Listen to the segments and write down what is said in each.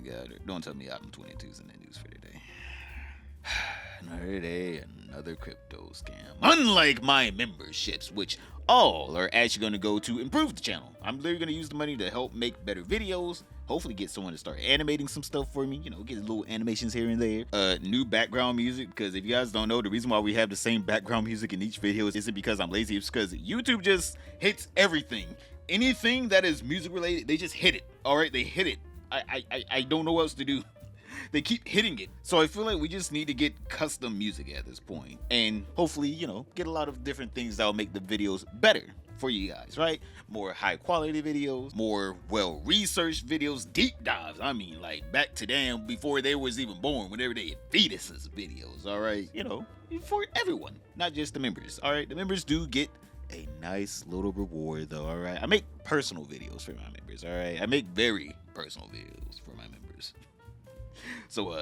God. Don't tell me Adam22's in the news for today. Another day, another crypto scam. Unlike my memberships, which all are actually going to go to improve the channel. I'm literally going to use the money to help make better videos. Hopefully get someone to start animating some stuff for me. You know, get little animations here and there. New background music, because if you guys don't know, the reason why we have the same background music in each video isn't because I'm lazy. It's because YouTube just hits everything. Anything that is music related, they just hit it. All right, they hit it. I don't know what else to do. They keep hitting it. So I feel like we just need to get custom music at this point. And hopefully, you know, get a lot of different things that will make the videos better for you guys, right? More high quality videos, more well-researched videos, deep dives. I mean, like back to them before they was even born, whenever they had fetuses videos, all right? You know, for everyone, not just the members, all right? The members do get a nice little reward though, all right? I make personal videos for my members, all right? I make very personal videos for my members. So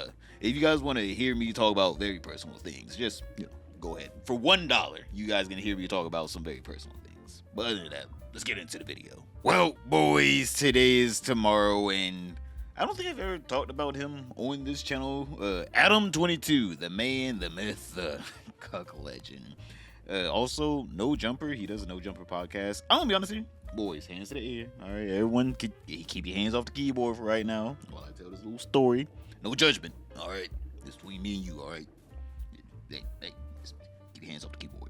if you guys want to hear me talk about very personal things, just, you know, go ahead. For $1, you guys gonna hear me talk about some very personal things. But other than that, let's get into the video. Well, boys, today is tomorrow, and I don't think I've ever talked about him on this channel. Adam22, the man, the myth, the cuck legend. Also, Nojumper, he does a Nojumper podcast. I'm gonna be honest with you, boys, hands to the air. All right, everyone, keep your hands off the keyboard for right now while I tell this little story. No judgment, all right? This between me and you, all right? Hey, just keep your hands off the keyboard.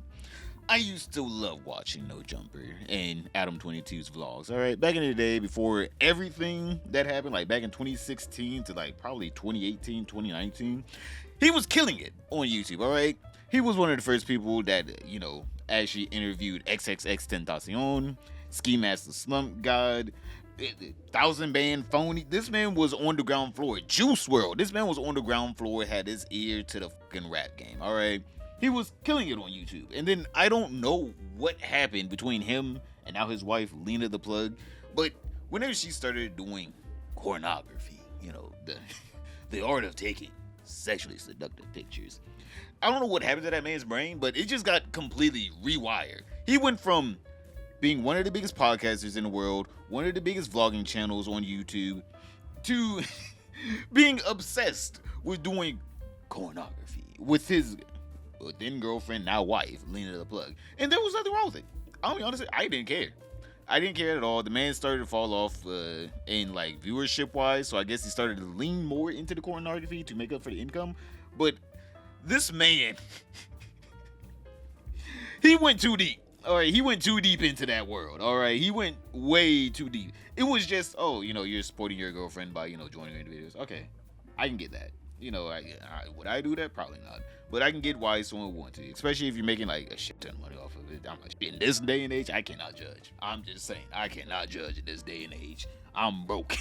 I used to love watching Nojumper and Adam22's vlogs, all right? Back in the day, before everything that happened, like back in 2016 to like probably 2018, 2019, he was killing it on YouTube, all right? He was one of the first people that, you know, actually interviewed XXXTentacion, Ski Master Slump God, 1000 Band Phony. This man was on the ground floor. Juice WRLD. This man was on the ground floor, had his ear to the fucking rap game, all right? He was killing it on YouTube. And then I don't know what happened between him and now his wife, Lena the Plug, but whenever she started doing pornography, you know, the art of taking sexually seductive pictures, I don't know what happened to that man's brain, but it just got completely rewired. He went from being one of the biggest podcasters in the world, one of the biggest vlogging channels on YouTube, to being obsessed with doing pornography with his then girlfriend, now wife, Lena the Plug. And there was nothing wrong with it. I'll be honest, I didn't care. I didn't care at all. The man started to fall off in like viewership wise, so I guess he started to lean more into the pornography to make up for the income. But this man, he went too deep. All right, he went too deep into that world. All right, he went way too deep. It was just, oh, you know, you're supporting your girlfriend by, you know, joining her in videos. Okay, I can get that. You know, would I do that? Probably not. But I can get why someone would want to, especially if you're making like a shit ton of money off of it. In this day and age, I cannot judge. I'm just saying, I cannot judge in this day and age. I'm broke.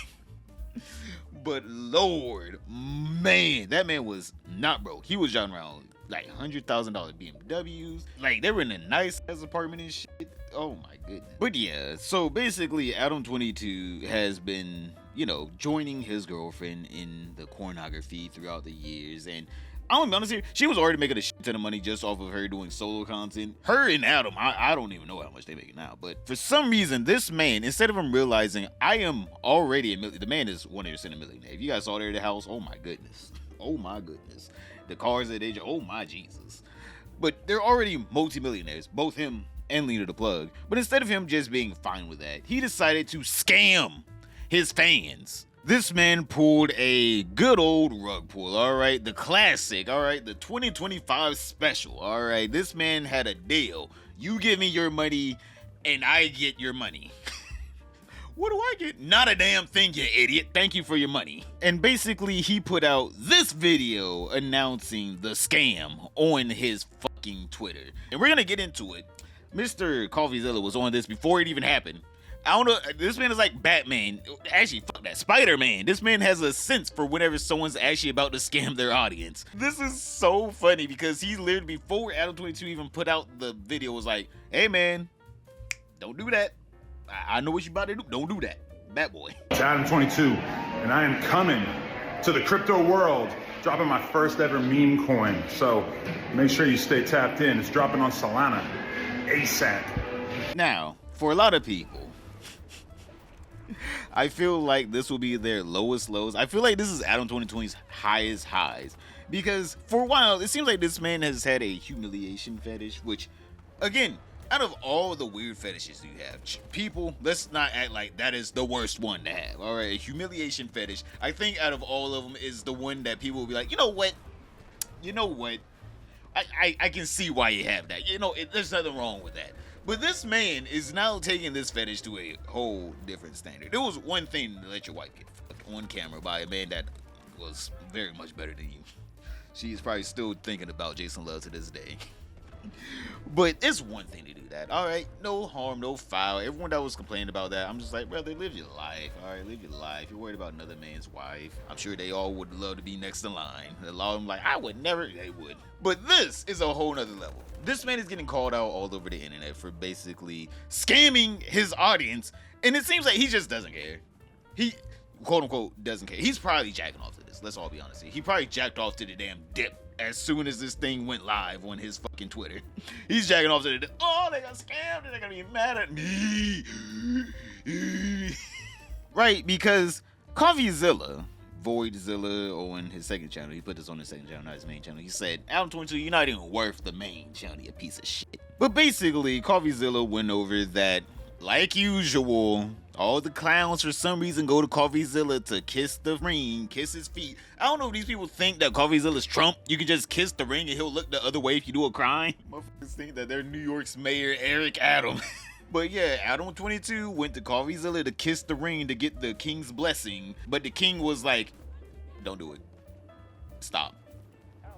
But Lord, man, that man was not broke. He was driving around like $100,000 BMWs. Like they were in a nice ass apartment and shit. Oh my goodness. But yeah, so basically Adam22 has been, you know, joining his girlfriend in the pornography throughout the years. And I'm be honest here, she was already making a shit ton of money just off of her doing solo content. Her and Adam, I don't even know how much they make now. But for some reason, this man, instead of him realizing I am already a millionaire, the man is 100% a millionaire. If you guys saw there at the house, oh my goodness. Oh my goodness. The cars that they, oh my Jesus. But they're already multimillionaires, both him and Lena the Plug. But instead of him just being fine with that, he decided to scam his fans. This man pulled a good old rug pull, all right? The classic, all right? The 2025 special, all right? This man had a deal. You give me your money and I get your money. What do I get? Not a damn thing, you idiot. Thank you for your money. And basically, he put out this video announcing the scam on his fucking Twitter. And we're gonna get into it. Mr. Coffeezilla was on this before it even happened. I don't know, this man is like Batman. Actually, fuck that, Spider-Man. This man has a sense for whenever someone's actually about to scam their audience. This is so funny because he literally, before Adam22 even put out the video, was like, hey man, don't do that. I know what you about to do. Don't do that. Bad boy. It's Adam22, and I am coming to the crypto world, dropping my first ever meme coin. So make sure you stay tapped in. It's dropping on Solana ASAP. Now, for a lot of people, I feel like this will be their lowest lows. I feel like this is Adam22's highest highs. Because for a while, it seems like this man has had a humiliation fetish, which, again, out of all the weird fetishes you have, people, let's not act like that is the worst one to have. All right, a humiliation fetish, I think out of all of them is the one that people will be like, you know what? I can see why you have that. There's nothing wrong with that. But this man is now taking this fetish to a whole different standard. There was one thing to let your wife get fucked on camera by a man that was very much better than you. She's probably still thinking about Jason Love to this day. But it's one thing to do that. All right, no harm, no foul. Everyone that was complaining about that, I'm just like, brother, live your life. All right, live your life. You're worried about another man's wife. I'm sure they all would love to be next in line. A lot of them like, I would never. They would. But this is a whole nother level. This man is getting called out all over the internet for basically scamming his audience, and it seems like he just doesn't care. He, quote unquote, doesn't care. He's probably jacking off to this. Let's all be honest here. He probably jacked off to the damn dip as soon as this thing went live on his fucking Twitter. He's jacking off to the dip. Oh, they got scammed. They're gonna be mad at me. Right, because Coffeezilla, Voidzilla, on his second channel, he put this on his second channel, not his main channel. He said, Adam22, you're not even worth the main channel, you piece of shit. But basically, Coffeezilla went over that, like usual, all the clowns for some reason go to Coffeezilla to kiss the ring, kiss his feet. I don't know if these people think that Coffeezilla's Trump. You can just kiss the ring and he'll look the other way if you do a crime. Motherfuckers think that they're New York's mayor, Eric Adam. But yeah, Adam22 went to Coffeezilla to kiss the ring to get the king's blessing. But the king was like, don't do it. Stop.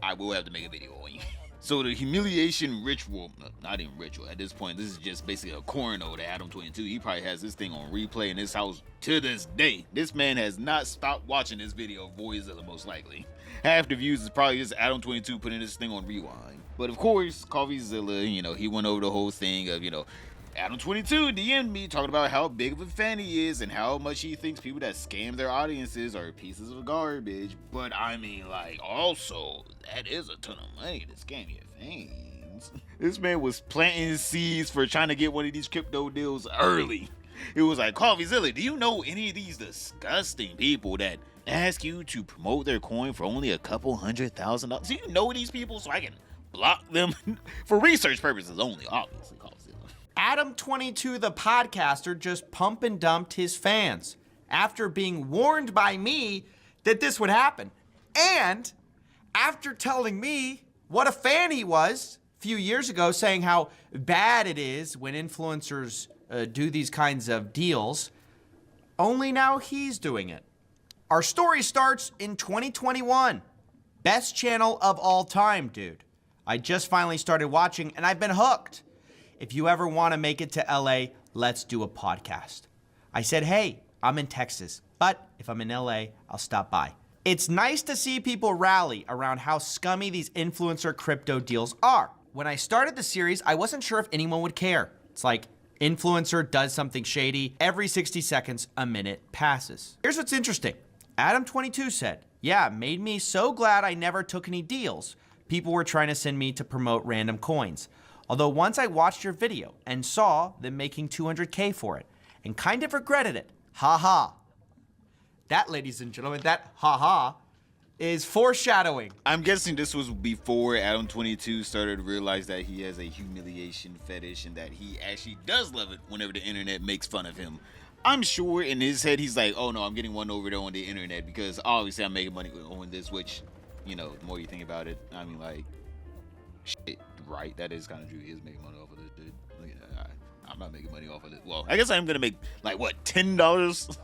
I will have to make a video on you. So the humiliation ritual, not even ritual, at this point, this is just basically a corno to Adam22. He probably has this thing on replay in his house to this day. This man has not stopped watching this video of Voidzilla, most likely. Half the views is probably just Adam22 putting this thing on rewind. But of course, Coffeezilla, he went over the whole thing of, Adam22 DM'd me talking about how big of a fan he is and how much he thinks people that scam their audiences are pieces of garbage. But I mean, also, that is a ton of money to scam your fans. This man was planting seeds for trying to get one of these crypto deals early. It was like, Coffeezilla, do you know any of these disgusting people that ask you to promote their coin for only a couple $100,000? Do you know these people so I can block them? For research purposes only, obviously, Coffeezilla. Adam22, the podcaster, just pump and dumped his fans after being warned by me that this would happen. And after telling me what a fan he was a few years ago, saying how bad it is when influencers do these kinds of deals, only now he's doing it. Our story starts in 2021. Best channel of all time, dude. I just finally started watching and I've been hooked. If you ever want to make it to LA, let's do a podcast. I said, hey, I'm in Texas, but if I'm in LA, I'll stop by. It's nice to see people rally around how scummy these influencer crypto deals are. When I started the series, I wasn't sure if anyone would care. It's like, influencer does something shady, every 60 seconds, a minute passes. Here's what's interesting. Adam22 said, yeah, made me so glad I never took any deals. People were trying to send me to promote random coins. Although once I watched your video and saw them making 200K for it and kind of regretted it. Ha ha. That, ladies and gentlemen, that ha ha is foreshadowing. I'm guessing this was before Adam22 started to realize that he has a humiliation fetish and that he actually does love it whenever the internet makes fun of him. I'm sure in his head he's like, oh no, I'm getting one over there on the internet because obviously I'm making money on this, which, the more you think about it, I mean, shit, right, that is kind of true. He is making money off of this, dude. I'm not making money off of this. Well, I guess I'm gonna make $10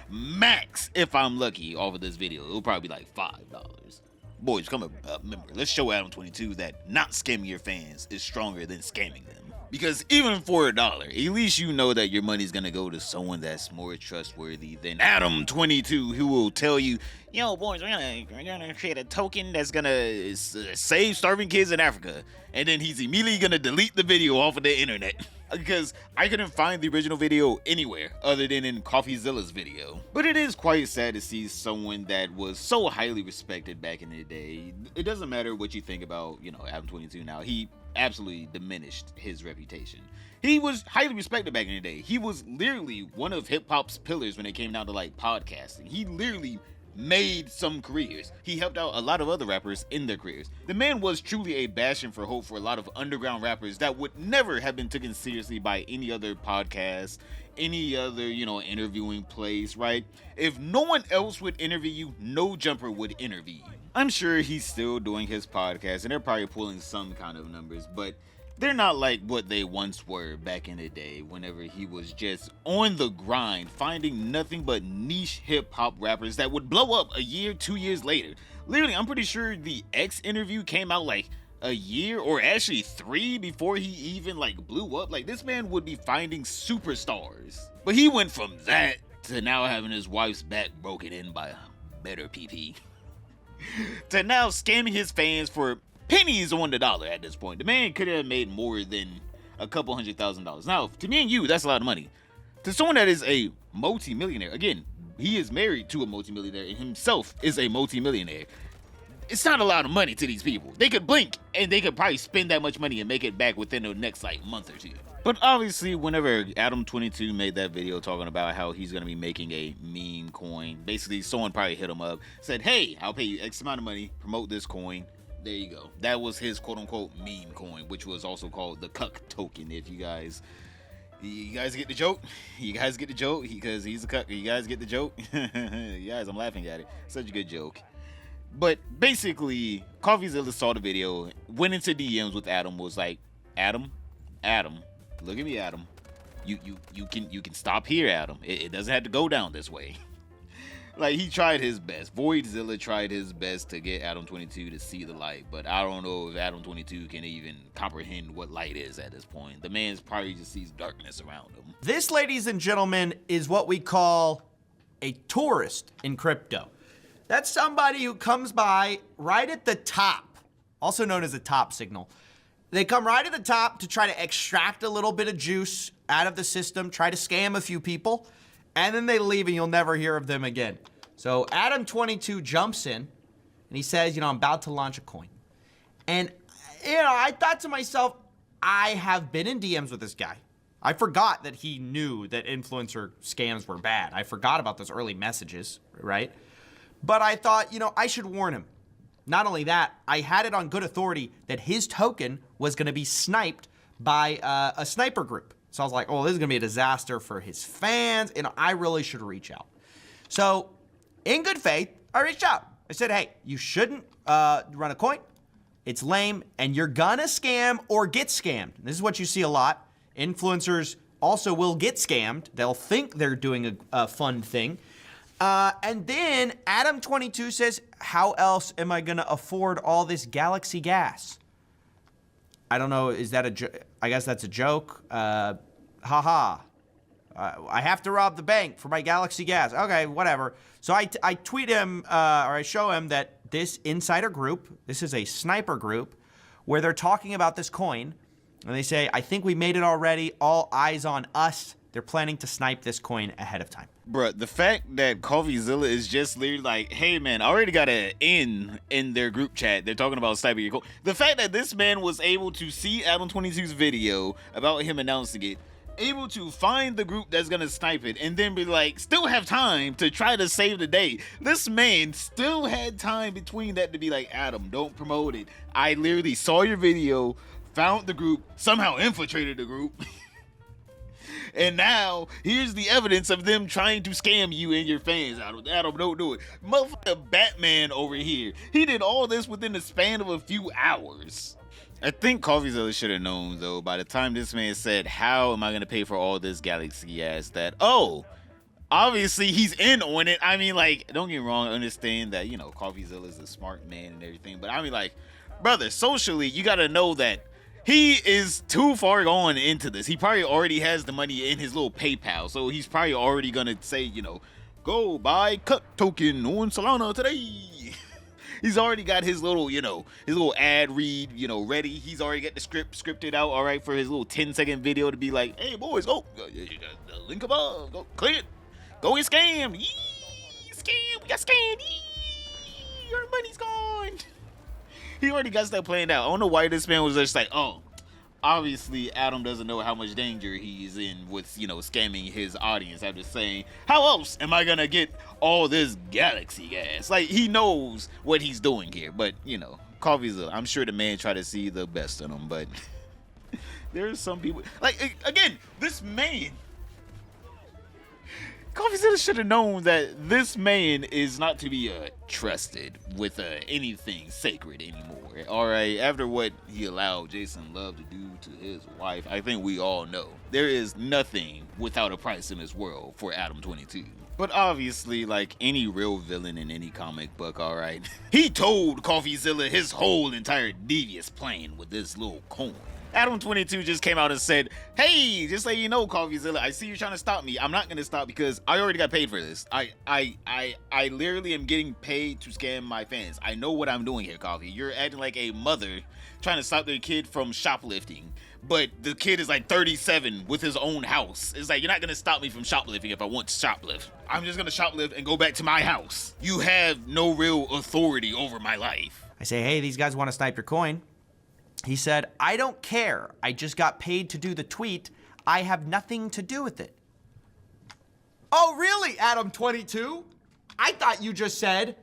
max if I'm lucky off of this video. It'll probably be $5. Boys, come a member. Let's show Adam22 that not scamming your fans is stronger than scamming them. Because even for $1, at least you know that your money's gonna go to someone that's more trustworthy than Adam22, who will tell you, yo, boys, we're gonna create a token that's gonna save starving kids in Africa. And then he's immediately gonna delete the video off of the internet. Because I couldn't find the original video anywhere other than in Coffeezilla's video. But it is quite sad to see someone that was so highly respected back in the day. It doesn't matter what you think about, Adam22 now. He absolutely diminished his reputation. He was highly respected back in the day. He was literally one of hip-hop's pillars when it came down to like podcasting. He literally made some careers. He helped out a lot of other rappers in their careers. The man was truly a bastion for hope for a lot of underground rappers that would never have been taken seriously by any other podcast, any other, interviewing place, right? If no one else would interview you, Nojumper would interview you. I'm sure he's still doing his podcast and they're probably pulling some kind of numbers, but they're not like what they once were back in the day whenever he was just on the grind, finding nothing but niche hip-hop rappers that would blow up a year, 2 years later. Literally, I'm pretty sure the X interview came out like a year or actually 3 before he even like blew up. Like, this man would be finding superstars. But he went from that to now having his wife's back broken in by a better PP. To now scamming his fans for pennies on the dollar at this point. The man could have made more than a couple $100,000. Now, to me and you, that's a lot of money. To someone that is a multi-millionaire, again, he is married to a multi-millionaire and himself is a multi-millionaire. It's not a lot of money to these people. They could blink and they could probably spend that much money and make it back within the next like month or two. But obviously, whenever Adam22 made that video talking about how he's going to be making a meme coin, basically someone probably hit him up, said, hey, I'll pay you X amount of money, promote this coin. There you go. That was his quote-unquote meme coin, which was also called the cuck token. If you guys get the joke? You guys get the joke? Because he's a cuck. You guys get the joke? Guys, I'm laughing at it. Such a good joke. But basically, Coffeezilla saw the video, went into DMs with Adam, was like, Adam, look at me, Adam. You can stop here, Adam. It doesn't have to go down this way. Like, he tried his best. Voidzilla tried his best to get Adam22 to see the light, but I don't know if Adam22 can even comprehend what light is at this point. The man probably just sees darkness around him. This, ladies and gentlemen, is what we call a tourist in crypto. That's somebody who comes by right at the top, also known as a top signal. They come right at the top to try to extract a little bit of juice out of the system, try to scam a few people, and then they leave and you'll never hear of them again. So Adam22 jumps in and he says, I'm about to launch a coin. And, I thought to myself, I have been in DMs with this guy. I forgot that he knew that influencer scams were bad. I forgot about those early messages, right? But I thought, I should warn him. Not only that, I had it on good authority that his token was going to be sniped by a sniper group. So I was like, oh, this is going to be a disaster for his fans, and I really should reach out. So in good faith, I reached out. I said, hey, you shouldn't run a coin. It's lame, and you're gonna scam or get scammed. This is what you see a lot. Influencers also will get scammed. They'll think they're doing a fun thing. And then Adam22 says, how else am I gonna afford all this galaxy gas? I don't know, is that a joke? I guess that's a joke. Haha. I have to rob the bank for my galaxy gas. Okay, whatever. So I tweet him, or I show him that this insider group, this is a sniper group, where they're talking about this coin, and they say, I think we made it already, all eyes on us. They're planning to snipe this coin ahead of time. Bruh, the fact that Coffeezilla is just literally like, hey man, I already got an in their group chat. They're talking about sniping your coin. The fact that this man was able to see Adam22's video about him announcing it, able to find the group that's gonna snipe it, and then be like, still have time to try to save the day. This man still had time between that to be like, Adam, don't promote it. I literally saw your video, found the group, somehow infiltrated the group. And now, here's the evidence of them trying to scam you and your fans. Adam, don't do it. Motherfucker Batman over here. He did all this within the span of a few hours. I think Coffeezilla should have known, though, by the time this man said, how am I going to pay for all this galaxy gas, that, oh, obviously he's in on it. I mean, like, don't get me wrong, I understand that, Coffeezilla is a smart man and everything. But I mean, like, brother, socially, you got to know that he is too far gone into this. He probably already has the money in his little PayPal. So he's probably already going to say, go buy cut token on Solana today. He's already got his little, his little ad read, ready. He's already got the scripted out, all right, for his little 10-second video to be like, hey, boys, go, you got the link above, go, click it, go get scammed. Yee, scam, we got scammed. Yee, your money's gone. He already got stuff planned out. I don't know why this man was just like, oh, obviously Adam doesn't know how much danger he's in with, you know, scamming his audience after saying, how else am I gonna get all this galaxy gas? Like, he knows what he's doing here, but, you know, Coffeezilla, I'm sure the man tried to see the best in him, but there's some people, like, again, this man, Coffeezilla should have known that this man is not to be trusted with anything sacred anymore. All right, after what he allowed Jason Love to do to his wife, I think we all know there is nothing without a price in this world for Adam22. But obviously, like any real villain in any comic book, all right, he told Coffeezilla his whole entire devious plan with this little coin. Adam22 just came out and said, hey, just so you know, Coffeezilla, I see you're trying to stop me. I'm not going to stop because I already got paid for this. I literally am getting paid to scam my fans. I know what I'm doing here, Coffee. You're acting like a mother trying to stop their kid from shoplifting, but the kid is like 37 with his own house. It's like, you're not going to stop me from shoplifting if I want to shoplift. I'm just going to shoplift and go back to my house. You have no real authority over my life. I say, hey, these guys want to snipe your coin. He said, I don't care. I just got paid to do the tweet. I have nothing to do with it. Oh, really, Adam22? I thought you just said,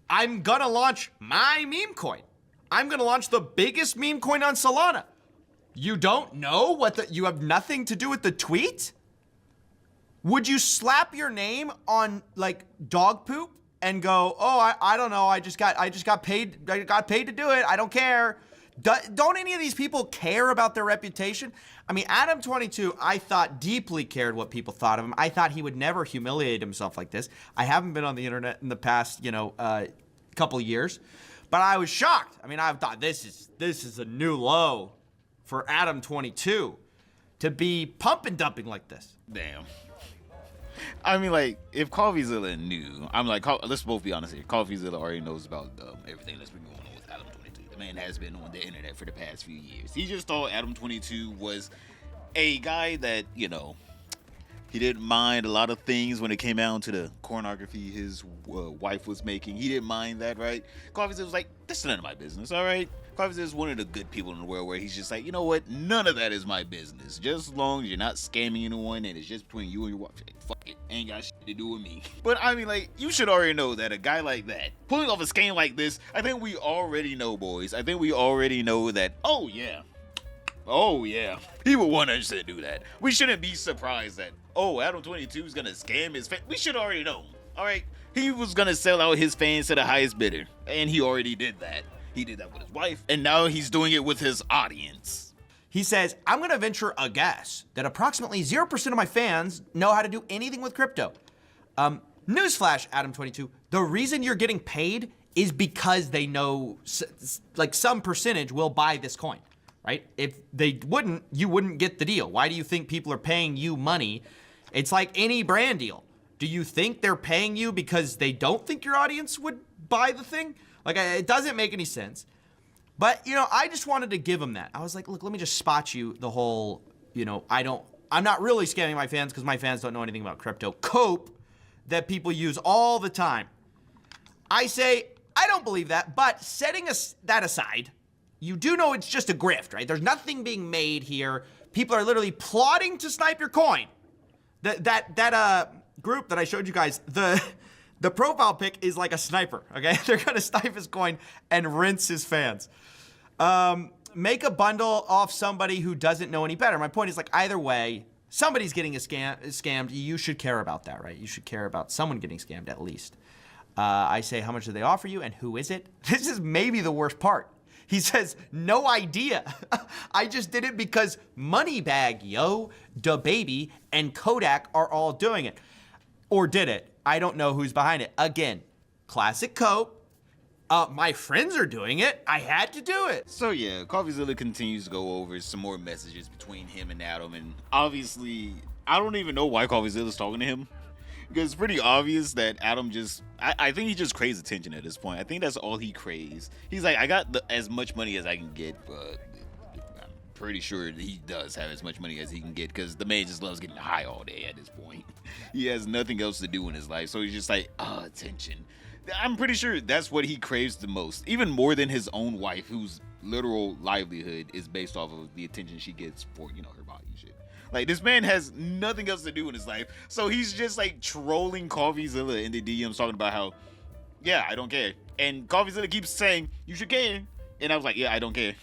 I'm gonna launch my meme coin. I'm gonna launch the biggest meme coin on Solana. You don't know you have nothing to do with the tweet? Would you slap your name on like dog poop and go, oh, I don't know. I just got paid to do it. I don't care. Don't any of these people care about their reputation? I mean, Adam22, I thought deeply cared what people thought of him. I thought he would never humiliate himself like this. I haven't been on the internet in the past, couple years, but I was shocked. I mean, I thought this is a new low for Adam22 to be pump and dumping like this. Damn. I mean, like, if Coffeezilla knew, I'm like, let's both be honest here. Coffeezilla already knows about everything that's been going on with Adam22. The man has been on the internet for the past few years. He just thought Adam22 was a guy that, he didn't mind a lot of things when it came down to the pornography his wife was making. He didn't mind that, right? Coffeezilla was like, this is none of my business, all right? Coffeezilla is one of the good people in the world where he's just like, you know what? None of that is my business. Just as long as you're not scamming anyone and it's just between you and your wife, fuck it. Ain't got shit to do with me. But I mean, like, you should already know that a guy like that, pulling off a scam like this, I think we already know, boys. I think we already know that, oh yeah, he would 100% do that. We shouldn't be surprised that, Adam22 is gonna scam his fans. We should already know, all right? He was gonna sell out his fans to the highest bidder, and he already did that. He did that with his wife, and now he's doing it with his audience. He says, I'm gonna venture a guess that approximately 0% of my fans know how to do anything with crypto. Newsflash, Adam22, the reason you're getting paid is because they know, like, some percentage will buy this coin, right? If they wouldn't, you wouldn't get the deal. Why do you think people are paying you money? It's like any brand deal. Do you think they're paying you because they don't think your audience would buy the thing? Like, it doesn't make any sense. But, I just wanted to give him that. I was like, look, let me just spot you the whole, I'm not really scamming my fans because my fans don't know anything about crypto cope that people use all the time. I say, I don't believe that, but setting that aside, you do know it's just a grift, right? There's nothing being made here. People are literally plotting to snipe your coin. That group that I showed you guys, the profile pic is like a sniper, okay? They're gonna snipe his coin and rinse his fans. Make a bundle off somebody who doesn't know any better. My point is, like, either way, somebody's getting scammed. You should care about that, right? You should care about someone getting scammed at least. I say, how much do they offer you and who is it? This is maybe the worst part. He says, no idea. I just did it because Moneybag, DaBaby, and Kodak are all doing it. Or did it. I don't know who's behind it. Again, classic cope. My friends are doing it. I had to do it. So yeah, Coffeezilla continues to go over some more messages between him and Adam, and obviously, I don't even know why Coffeezilla's talking to him. Because it's pretty obvious that Adam I think he just craves attention at this point. I think that's all he craves. He's like, I got as much money as I can get, but I'm pretty sure he does have as much money as he can get because the man just loves getting high all day at this point. He has nothing else to do in his life, so he's just like, attention. I'm pretty sure that's what he craves the most, even more than his own wife, who's literal livelihood is based off of the attention she gets for, you know, her body and shit. Like, this man has nothing else to do in his life, so he's just like trolling Coffeezilla in the DMs, talking about how, yeah, I don't care. And Coffeezilla keeps saying, you should care. And I was like, yeah, I don't care.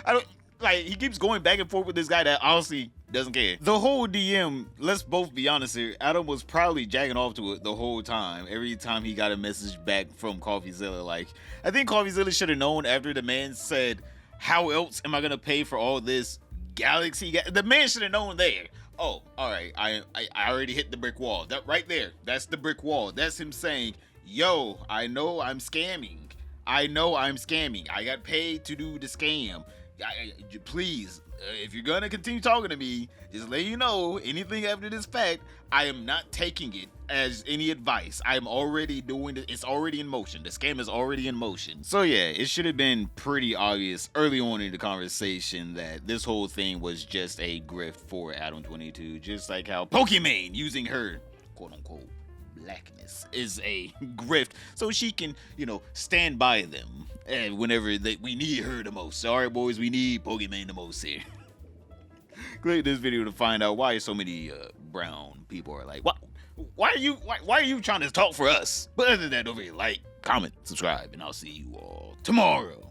I don't, like, he keeps going back and forth with this guy that honestly doesn't care. The whole DM, let's both be honest here, Adam was probably jacking off to it the whole time. Every time he got a message back from Coffeezilla, like, I think Coffeezilla should have known after the man said, how else am I gonna pay for all this galaxy? The man should have known there. Oh, all right, I already hit the brick wall. That right there, that's the brick wall. That's him saying, yo, I know I'm scamming. I know I'm scamming. I got paid to do the scam. Please, if you're gonna continue talking to me, just let you know, anything after this fact, I am not taking it as any advice. I'm already doing it. It's already in motion. The scam is already in motion. So yeah, it should have been pretty obvious early on in the conversation that this whole thing was just a grift for Adam22, just like how Pokimane using her quote-unquote blackness is a grift so she can, you know, stand by them and whenever we need her the most. All right, boys, we need Pokimane the most here. Click this video to find out why so many brown people are like, why are you trying to talk for us? But other than that, over here, like, comment, subscribe, and I'll see you all tomorrow.